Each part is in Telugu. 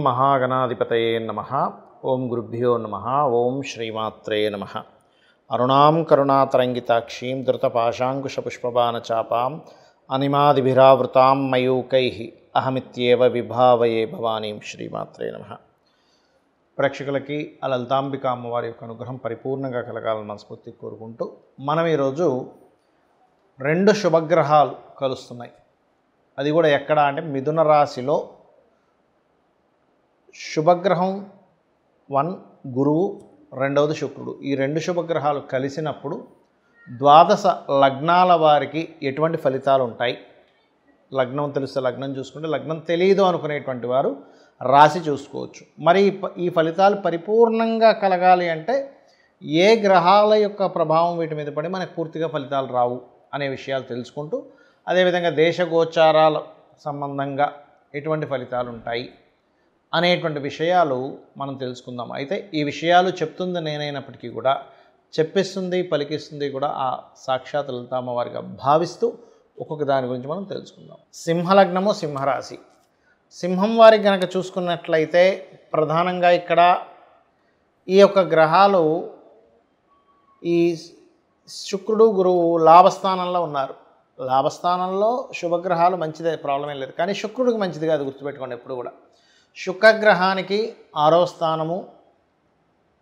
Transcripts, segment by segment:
మహాగణాధిపతయే నమః. ఓం గురుభ్యో నమః. ఓం శ్రీమాత్రే నమః. అరుణాం కరుణాతరంగితాక్షీం ధృతపాశాంకుశపుష్పబాణచాపాం అనిమాదిభిరావృతాం మయూకైః అహమిత్యేవ విభావయే భవానీం. శ్రీమాత్రే నమః. ప్రేక్షకులకి ఆ లలితాంబిక అమ్మవారి యొక్క అనుగ్రహం పరిపూర్ణంగా కలగాలని మనస్ఫూర్తి కోరుకుంటూ మనం ఈరోజు 2 శుభగ్రహాలు కలుస్తున్నాయి. అది కూడా ఎక్కడ అంటే మిథున రాశిలో శుభగ్రహం 1 గురువు, రెండవది శుక్రుడు. ఈ 2 శుభగ్రహాలు కలిసినప్పుడు ద్వాదశ లగ్నాల వారికి ఎటువంటి ఫలితాలు ఉంటాయి? లగ్నం తెలిస్తే లగ్నం చూసుకుంటే, లగ్నం తెలియదు అనుకునేటువంటి వారు రాశి చూసుకోవచ్చు. మరి ఈ ఫలితాలు పరిపూర్ణంగా కలగాలి అంటే ఏ గ్రహాల యొక్క ప్రభావం వీటి మీద పడి మనకు పూర్తిగా ఫలితాలు రావు అనే విషయాలు తెలుసుకుంటూ, అదేవిధంగా దేశగోచారాల సంబంధంగా ఎటువంటి ఫలితాలు ఉంటాయి అనేటువంటి విషయాలు మనం తెలుసుకుందాం. అయితే ఈ విషయాలు చెప్తుంది నేనైనప్పటికీ కూడా చెప్పిస్తుంది పలికిస్తుంది కూడా ఆ సాక్షాత్ లలితామ్మవారిగా భావిస్తూ ఒక్కొక్క దాని గురించి మనం తెలుసుకుందాం. సింహలగ్నము, సింహరాశి. సింహం వారికి కనుక చూసుకున్నట్లయితే ప్రధానంగా ఇక్కడ ఈ యొక్క గ్రహాలు ఈ శుక్రుడు గురువు లాభస్థానంలో ఉన్నారు. లాభస్థానంలో శుభగ్రహాలు మంచిదే, ప్రాబ్లం ఏం లేదు. కానీ శుక్రుడికి మంచిది కాదు, గుర్తుపెట్టుకోండి ఎప్పుడు కూడా. శుక్రగ్రహానికి 6వ స్థానము,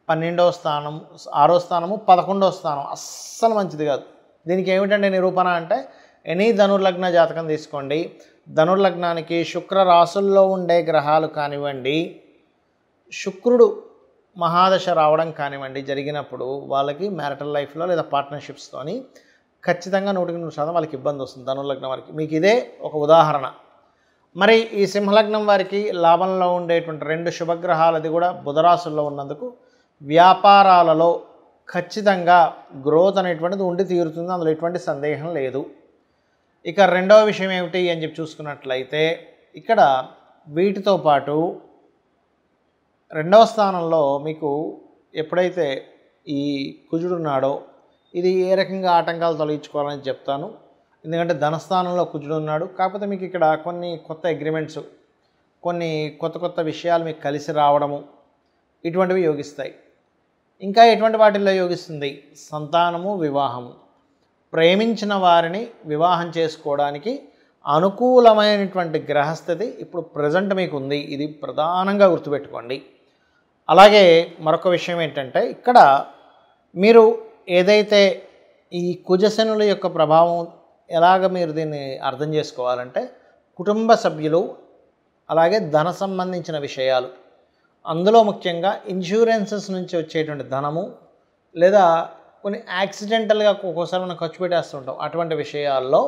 12వ స్థానము, 6వ స్థానము, 11వ స్థానం అస్సలు మంచిది కాదు. దీనికి ఏమిటంటే నిరూపణ అంటే ఎనీ ధనుర్లగ్న జాతకం తీసుకోండి. ధనుర్లగ్నానికి శుక్ర రాసుల్లో ఉండే గ్రహాలు కానివ్వండి, శుక్రుడు మహాదశ రావడం కానివ్వండి జరిగినప్పుడు వాళ్ళకి మ్యారిటల్ లైఫ్లో లేదా పార్ట్నర్షిప్స్తోని ఖచ్చితంగా 100% వాళ్ళకి ఇబ్బంది వస్తుంది. ధనుర్లగ్నం వారికి మీకు ఇదే ఒక ఉదాహరణ. మరి ఈ సింహలగ్నం వారికి లాభంలో ఉండేటువంటి 2 శుభగ్రహాలది కూడా బుధరాశుల్లో ఉన్నందుకు వ్యాపారాలలో ఖచ్చితంగా గ్రోత్ అనేటువంటిది ఉండి తీరుతుంది, అందులో ఎటువంటి సందేహం లేదు. ఇక రెండవ విషయం ఏమిటి అని చెప్పి చూసుకున్నట్లయితే ఇక్కడ వీటితో పాటు 2వ స్థానంలో మీకు ఎప్పుడైతే ఈ కుజుడు ఉన్నాడో ఇది ఏ రకంగా ఆటంకాలు తొలగించుకోవాలని చెప్తాను. ఎందుకంటే ధనస్థానంలో కుజుడు ఉన్నాడు. కాకపోతే మీకు ఇక్కడ కొన్ని కొత్త అగ్రిమెంట్స్, కొన్ని కొత్త విషయాలు మీకు కలిసి రావడము ఇటువంటివి యోగిస్తాయి. ఇంకా ఎటువంటి వాటిల్లో యోగిస్తుంది? సంతానము, వివాహము. ప్రేమించిన వారిని వివాహం చేసుకోవడానికి అనుకూలమైనటువంటి గ్రహస్థితి ఇప్పుడు ప్రజెంట్ మీకు ఉంది. ఇది ప్రధానంగా గుర్తుపెట్టుకోండి. అలాగే మరొక విషయం ఏంటంటే ఇక్కడ మీరు ఏదైతే ఈ కుజశనుల యొక్క ప్రభావం ఎలాగ మీరు దీన్ని అర్థం చేసుకోవాలంటే కుటుంబ సభ్యులు, అలాగే ధన సంబంధించిన విషయాలు, అందులో ముఖ్యంగా ఇన్సూరెన్సెస్ నుంచి వచ్చేటువంటి ధనము, లేదా కొన్ని యాక్సిడెంటల్గా ఒక్కోసారి మనం ఖర్చు పెట్టేస్తుంటాం, అటువంటి విషయాల్లో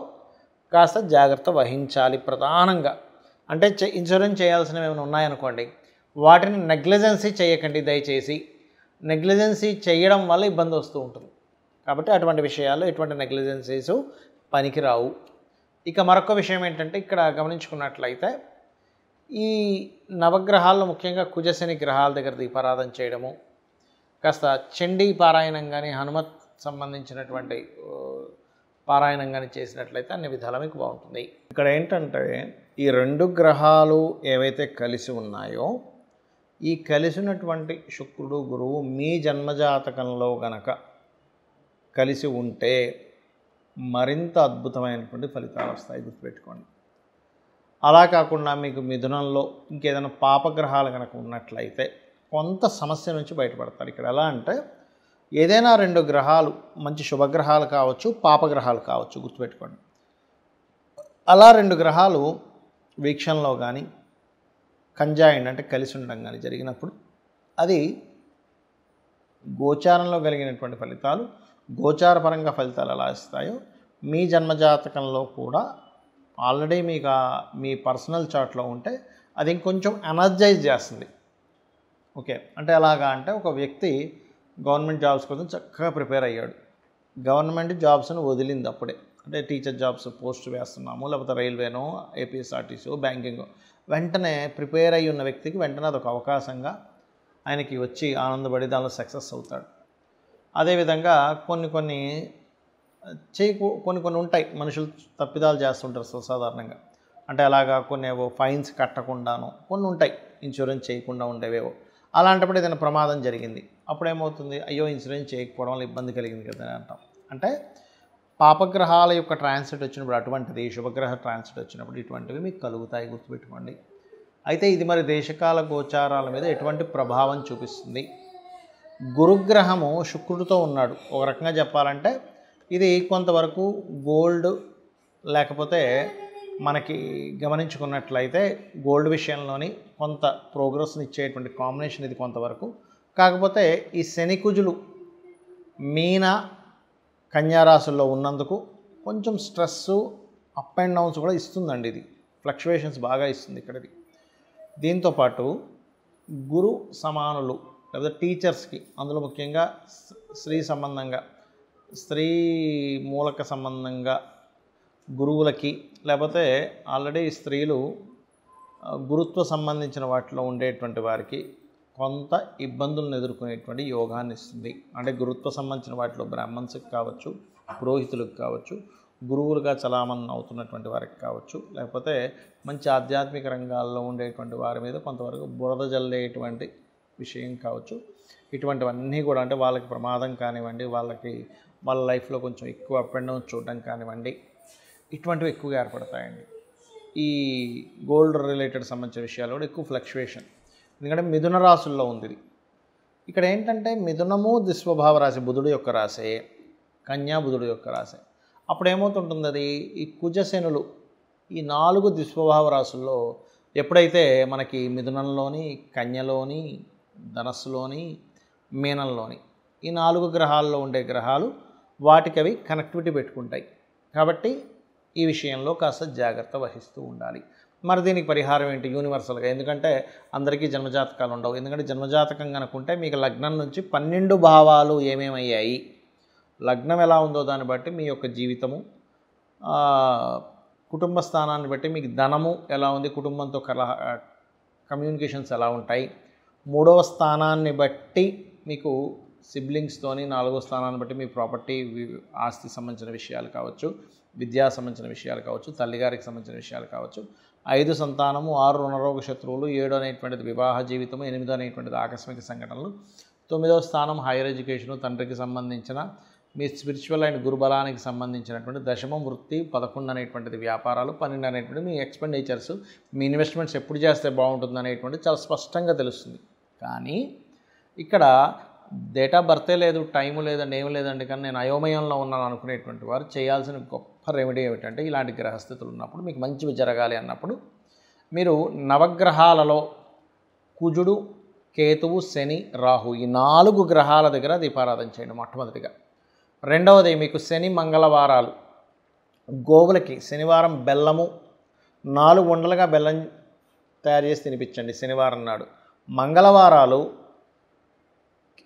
కాస్త జాగ్రత్త వహించాలి ప్రధానంగా. అంటే ఇన్సూరెన్స్ చేయాల్సినవి ఏమైనా ఉన్నాయనుకోండి, వాటిని నెగ్లిజెన్సీ చేయకండి దయచేసి. నెగ్లిజెన్సీ చేయడం వల్ల ఇబ్బంది వస్తూ ఉంటుంది. కాబట్టి అటువంటి విషయాల్లో ఎటువంటి నెగ్లిజెన్సీస్ పనికిరావు. ఇక మరొక విషయం ఏంటంటే ఇక్కడ గమనించుకున్నట్లయితే ఈ నవగ్రహాల్లో ముఖ్యంగా కుజశని గ్రహాల దగ్గర దీపారాధన చేయడము, కాస్త చండీ పారాయణం కానీ, హనుమత్ సంబంధించినటువంటి పారాయణం కానీ చేసినట్లయితే అన్ని విధాలా మీకు బాగుంటుంది. ఇక్కడ ఏంటంటే ఈ 2 గ్రహాలు ఏవైతే కలిసి ఉన్నాయో ఈ కలిసినటువంటి శుక్రుడు గురువు మీ జన్మజాతకంలో గనక కలిసి ఉంటే మరింత అద్భుతమైనటువంటి ఫలితాలు వస్తాయి, గుర్తుపెట్టుకోండి. అలా కాకుండా మీకు మిథునంలో ఇంకేదైనా పాపగ్రహాలు కనుక ఉన్నట్లయితే కొంత సమస్య నుంచి బయటపడతారు. ఇక్కడ ఎలా అంటే ఏదైనా 2 గ్రహాలు మంచి శుభగ్రహాలు కావచ్చు, పాపగ్రహాలు కావచ్చు, గుర్తుపెట్టుకోండి. అలా 2 గ్రహాలు వీక్షణలో కానీ కంజాయిండ్ అంటే కలిసి ఉండడం కానీ జరిగినప్పుడు అది గోచారంలో కలిగినటువంటి ఫలితాలు, గోచారపరంగా ఫలితాలు ఎలా ఇస్తాయో మీ జన్మజాతకంలో కూడా ఆల్రెడీ మీకు మీ పర్సనల్ చార్ట్లో ఉంటే అది ఇంకొంచెం ఎనర్జైజ్ చేస్తుంది. ఓకే, అంటే ఎలాగా అంటే ఒక వ్యక్తి గవర్నమెంట్ జాబ్స్ కోసం చక్కగా ప్రిపేర్ అయ్యాడు. గవర్నమెంట్ జాబ్స్ను వదిలింది అప్పుడే, అంటే టీచర్ జాబ్స్ పోస్ట్ వేస్తున్నాము, లేకపోతే రైల్వేనో, ఏపీఎస్ఆర్టీసీ, బ్యాంకింగ్, వెంటనే ప్రిపేర్ అయ్యి ఉన్న వ్యక్తికి వెంటనే అదొక అవకాశంగా ఆయనకి వచ్చి ఆనందపడి దానిలో సక్సెస్ అవుతాడు. అదేవిధంగా కొన్ని కొన్ని ఉంటాయి, మనుషులు తప్పిదాలు చేస్తుంటారు సాధారణంగా. అంటే అలాగా కొన్ని ఏవో ఫైన్స్ కట్టకుండాను కొన్ని ఉంటాయి, ఇన్సూరెన్స్ చేయకుండా ఉండేవేవో. అలాంటప్పుడు ఏదైనా ప్రమాదం జరిగింది, అప్పుడు ఏమవుతుంది, అయ్యో ఇన్సూరెన్స్ చేయకపోవడం వల్ల ఇబ్బంది కలిగింది కదా అని అంటాం. అంటే పాపగ్రహాల యొక్క ట్రాన్సిట్ వచ్చినప్పుడు అటువంటిది, శుభగ్రహ ట్రాన్సిట్ వచ్చినప్పుడు ఇటువంటివి మీకు కలుగుతాయి, గుర్తుపెట్టుకోండి. అయితే ఇది మరి దేశకాల గోచారాల మీద ఎటువంటి ప్రభావం చూపిస్తుంది? గురుగ్రహము శుక్రుడితో ఉన్నాడు. ఒక రకంగా చెప్పాలంటే ఇది కొంతవరకు గోల్డ్, లేకపోతే మనకి గమనించుకున్నట్లయితే గోల్డ్ విషయంలోని కొంత ప్రోగ్రెస్ని ఇచ్చేటువంటి కాంబినేషన్ ఇది కొంతవరకు. కాకపోతే ఈ శని కుజులు మీన కన్యా రాశుల్లో ఉన్నందుకు కొంచెం స్ట్రెస్సు, అప్ అండ్ డౌన్స్ కూడా ఇస్తుందండి. ఇది ఫ్లక్చువేషన్స్ బాగా ఇస్తుంది ఇక్కడ. ఇది దీంతోపాటు గురు సమానులు లేదా టీచర్స్కి, అందులో ముఖ్యంగా స్త్రీ సంబంధంగా, స్త్రీ మూలక సంబంధంగా గురువులకి, లేకపోతే ఆల్రెడీ స్త్రీలు గురుత్వ సంబంధించిన వాటిలో ఉండేటువంటి వారికి కొంత ఇబ్బందులను ఎదుర్కొనేటువంటి యోగాన్ని ఇస్తుంది. అంటే గురుత్వ సంబంధించిన వాటిలో బ్రాహ్మణ్స్కి కావచ్చు, పురోహితులకు కావచ్చు, గురువులుగా చలామణి అవుతున్నటువంటి వారికి కావచ్చు, లేకపోతే మంచి ఆధ్యాత్మిక రంగాల్లో ఉండేటువంటి వారి మీద కొంతవరకు బురద జల్లేటువంటి విషయం కావచ్చు. ఇటువంటివన్నీ కూడా అంటే వాళ్ళకి ప్రమాదం కానివ్వండి, వాళ్ళ లైఫ్లో కొంచెం ఎక్కువ అప్ అండ్ డౌన్ చూడడం కానివ్వండి, ఇటువంటివి ఎక్కువగా ఏర్పడతాయండి. ఈ గోల్డ్ రిలేటెడ్ సంబంధించిన విషయాలు కూడా ఎక్కువ ఫ్లక్చువేషన్. ఎందుకంటే మిథున రాశుల్లో ఉంది ఇది. ఇక్కడ ఏంటంటే మిథునము దిస్వభావ రాశి, బుధుడు యొక్క రాశే, కన్యా బుధుడు యొక్క రాశే. అప్పుడు ఏమవుతుంటుంది, అది ఈ కుజశనులు ఈ 4 దిస్వభావ రాశుల్లో ఎప్పుడైతే మనకి మిథునంలోని, కన్యలోని, ధనస్సులోని, మీనంలోని ఈ 4 గ్రహాల్లో ఉండే గ్రహాలు వాటికి అవి కనెక్టివిటీ పెట్టుకుంటాయి. కాబట్టి ఈ విషయంలో కాస్త జాగ్రత్త వహిస్తూ ఉండాలి. మరి దీనికి పరిహారం ఏంటి యూనివర్సల్గా? ఎందుకంటే అందరికీ జన్మజాతకాలు ఉండవు. ఎందుకంటే జన్మజాతకం కనుకుంటే మీకు లగ్నం నుంచి 12 భావాలు ఏమేమయ్యాయి, లగ్నం ఎలా ఉందో దాన్ని బట్టి మీ యొక్క జీవితము, కుటుంబ స్థానాన్ని బట్టి మీకు ధనము ఎలా ఉంది, కుటుంబంతో కమ్యూనికేషన్స్ ఎలా ఉంటాయి, 3వ స్థానాన్ని బట్టి మీకు సిబ్లింగ్స్తోని, 4వ స్థానాన్ని బట్టి మీ ప్రాపర్టీ, ఆస్తి సంబంధించిన విషయాలు కావచ్చు, విద్యా సంబంధించిన విషయాలు కావచ్చు, తల్లిగారికి సంబంధించిన విషయాలు కావచ్చు, 5 సంతానము, 6 రుణరోగ శత్రువులు, 7 అనేటువంటిది వివాహ జీవితము, 8 అనేటువంటిది ఆకస్మిక సంఘటనలు, 9వ స్థానం హైయర్ ఎడ్యుకేషను, తండ్రికి సంబంధించిన మీ స్పిరిచువల్ అండ్ గురుబలానికి సంబంధించినటువంటి దశమం వృత్తి, 11 అనేటువంటిది వ్యాపారాలు, 12 అనేటువంటిది మీ ఎక్స్పెండిచర్స్, మీ ఇన్వెస్ట్మెంట్స్ ఎప్పుడు చేస్తే బాగుంటుంది అనేటువంటిది చాలా స్పష్టంగా తెలుస్తుంది. కానీ ఇక్కడ డేట్ ఆఫ్ బర్తే లేదు, టైము లేదండి, ఏం లేదండి, కానీ నేను అయోమయంలో ఉన్నాను అనుకునేటువంటి వారు చేయాల్సిన గొప్ప రెమెడీ ఏమిటంటే, ఇలాంటి గ్రహస్థితులు ఉన్నప్పుడు మీకు మంచివి జరగాలి అన్నప్పుడు మీరు నవగ్రహాలలో కుజుడు, కేతువు, శని, రాహు ఈ 4 గ్రహాల దగ్గర దీపారాధన చేయండి మొట్టమొదటిగా. రెండవది మీకు శని మంగళవారాలు గోవులకి శనివారం బెల్లము 4 ఉండలుగా బెల్లం తయారు చేసి తినిపించండి శనివారం నాడు. మంగళవారాలు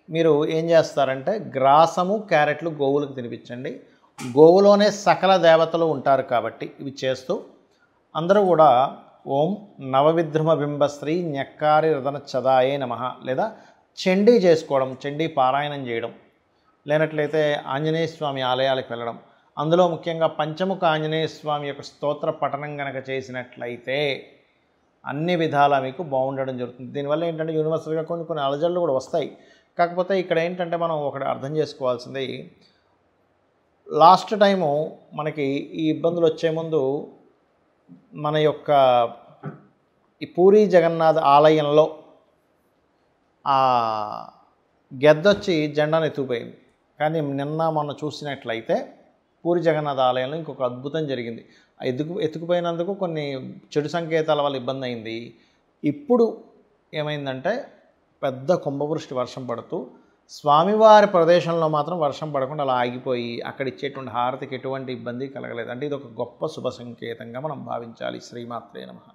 మీరు ఏం చేస్తారంటే గ్రాసము, క్యారెట్లు గోవులకు తినిపించండి. గోవులోనే సకల దేవతలు ఉంటారు కాబట్టి ఇవి చేస్తూ అందరూ కూడా ఓం నవవిద్రుమ బింబశ్రీ న్యక్కారి రదన చదాయే నమః లేదా చండీ చేసుకోవడం, చండీ పారాయణం చేయడం, లేనట్లయితే ఆంజనేయ స్వామి ఆలయాలకు వెళ్ళడం, అందులో ముఖ్యంగా పంచముఖ ఆంజనేయ స్వామి యొక్క స్తోత్ర పఠనం కనుక చేసినట్లయితే అన్ని విధాలా మీకు బాగుండడం జరుగుతుంది. దీనివల్ల ఏంటంటే యూనివర్సల్గా కొన్ని అలజడులు కూడా వస్తాయి. కాకపోతే ఇక్కడ ఏంటంటే మనం ఒకటి అర్థం చేసుకోవాల్సింది, లాస్ట్ టైము మనకి ఈ ఇబ్బందులు వచ్చే ముందు మన యొక్క ఈ పూరీ జగన్నాథ్ ఆలయంలో ఆ గెద్దొచ్చి జెండాను ఎత్తుకుపోయింది. కానీ నిన్న మొన్న చూసినట్లయితే పూరి జగన్నాథ్ ఆలయంలో ఇంకొక అద్భుతం జరిగింది. ఎత్తుకుపోయినందుకు కొన్ని చెడు సంకేతాల వల్ల ఇబ్బంది అయింది. ఇప్పుడు ఏమైందంటే పెద్ద కుంభవృష్టి వర్షం పడుతూ స్వామివారి ప్రదేశంలో మాత్రం వర్షం పడకుండా అలా ఆగిపోయి అక్కడ ఇచ్చేటువంటి హారతికి ఎటువంటి ఇబ్బంది కలగలేదు. అంటే ఇది ఒక గొప్ప శుభ సంకేతంగా మనం భావించాలి. శ్రీమాత్రే నమః.